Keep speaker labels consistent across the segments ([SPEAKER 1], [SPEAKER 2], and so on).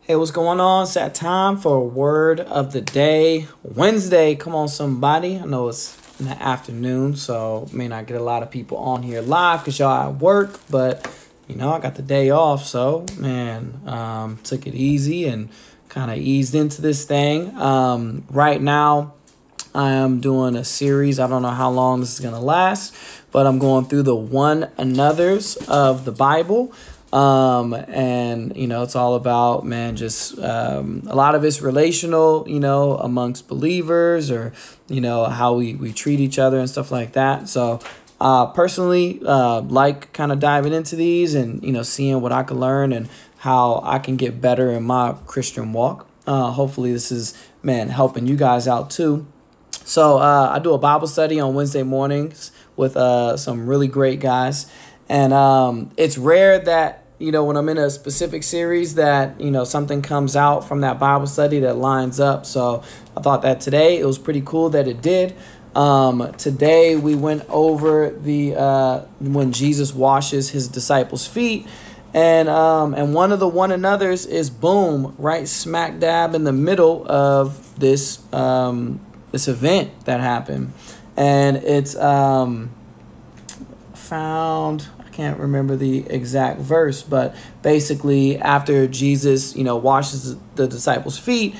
[SPEAKER 1] Hey, what's going on? It's that time for a word of the day. Wednesday, come on, somebody. I know it's in the afternoon, so may not get a lot of people on here live because y'all at work, but I got the day off, so took it easy and kind of eased into this thing. Right now, I am doing a series. I don't know how long this is going to last, but I'm going through the one another's of the Bible. It's all about, just a lot of it's relational, amongst believers or, how we treat each other and stuff like that. So personally, like kind of diving into these and, seeing what I can learn and how I can get better in my Christian walk. Hopefully this is, helping you guys out too. So I do a Bible study on Wednesday mornings with some really great guys. And it's rare that, when I'm in a specific series that, something comes out from that Bible study that lines up. So I thought that today it was pretty cool that it did. Today we went over the when Jesus washes his disciples' feet. And one of the one another's is boom, right smack dab in the middle of this this event that happened. And it's found, I can't remember the exact verse, but basically after Jesus, washes the disciples' feet,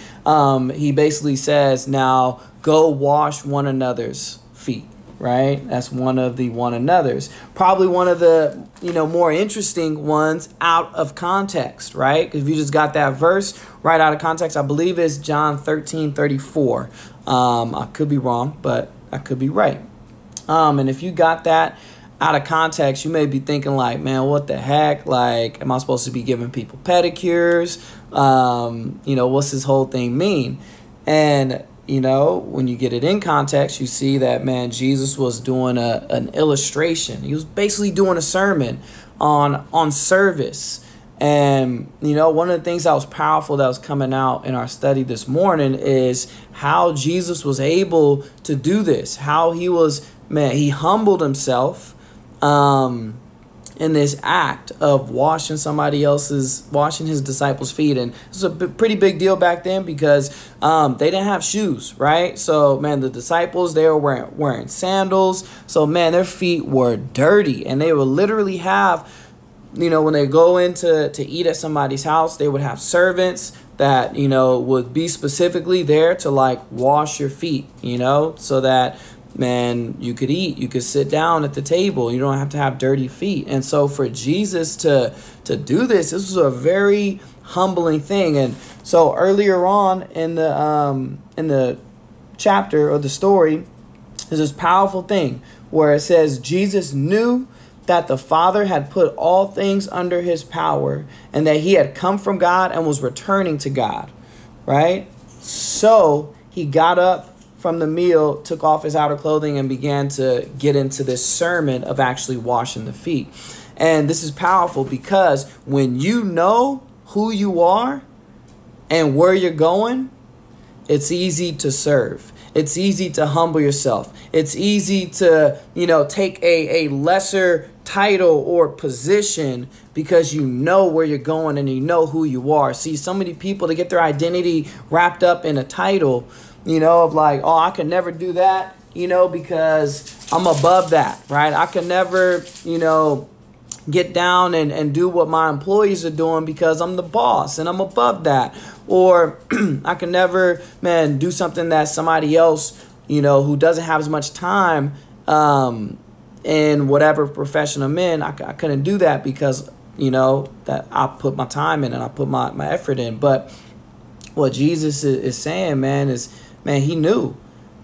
[SPEAKER 1] he basically says, now go wash one another's feet, right? That's one of the one another's. Probably one of the, more interesting ones out of context, right? Because if you just got that verse right out of context, I believe it's John 13:34. I could be wrong, but I could be right. And if you got that out of context, you may be thinking like, man, what the heck? Like, am I supposed to be giving people pedicures? What's this whole thing mean? And, when you get it in context, you see that, Jesus was doing an illustration. He was basically doing a sermon on service. And, one of the things that was powerful that was coming out in our study this morning is how Jesus was able to do this, how he was, he humbled himself in this act of washing his disciples' feet. And it's a pretty big deal back then because they didn't have shoes, right? So, the disciples, they were wearing sandals. So, their feet were dirty. And they would literally have, when they go in to eat at somebody's house, they would have servants that, would be specifically there to like wash your feet, so that you could eat, you could sit down at the table. You don't have to have dirty feet. And so for Jesus to do this was a very humbling thing. And so earlier on in the chapter or the story, there's this powerful thing where it says Jesus knew that the Father had put all things under his power and that he had come from God and was returning to God, right? So he got up from the meal, took off his outer clothing, and began to get into this sermon of actually washing the feet. And this is powerful because when you know who you are and where you're going, it's easy to serve. It's easy to humble yourself. It's easy to, take a lesser title or position because you know where you're going and you know who you are. See, so many people, they get their identity wrapped up in a title, of like, oh, I could never do that, because I'm above that, right? I can never, get down and do what my employees are doing because I'm the boss and I'm above that. Or I can never, do something that somebody else, who doesn't have as much time in whatever profession I'm in, I couldn't do that because, that I put my time in and I put my effort in. But what Jesus is saying, is, he knew.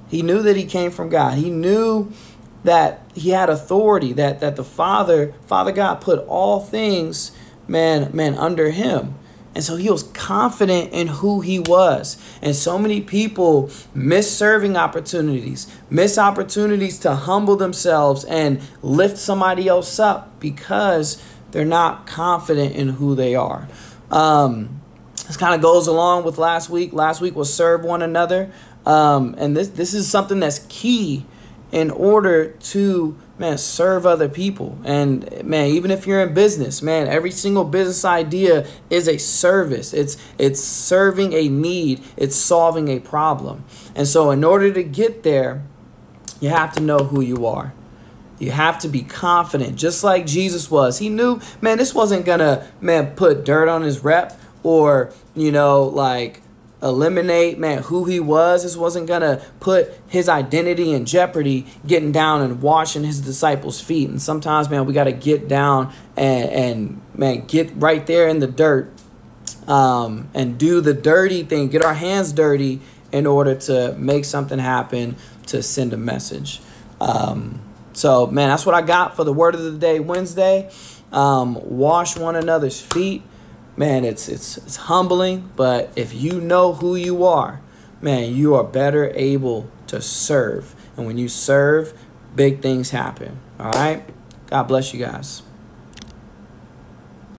[SPEAKER 1] He knew that he came from God. He knew that he had authority, that the Father God put all things, under him. And so he was confident in who he was. And so many people miss serving opportunities, miss opportunities to humble themselves and lift somebody else up because they're not confident in who they are. This kind of goes along with last week. Last week was serve one another. And this is something that's key in order to, man, serve other people. And man, even if you're in business, man, every single business idea is a service. It's serving a need. It's solving a problem. And so in order to get there, you have to know who you are. You have to be confident, just like Jesus was. He knew, man, this wasn't gonna, man, put dirt on his rep or, like eliminate, man, who he was. This wasn't gonna put his identity in jeopardy, getting down and washing his disciples' feet. And sometimes, man, we got to get down and man, get right there in the dirt and do the dirty thing, get our hands dirty in order to make something happen, to send a message. So, man, that's what I got for the Word of the Day Wednesday. Wash one another's feet. Man, it's humbling, but if you know who you are, man, you are better able to serve. And when you serve, big things happen. All right? God bless you guys.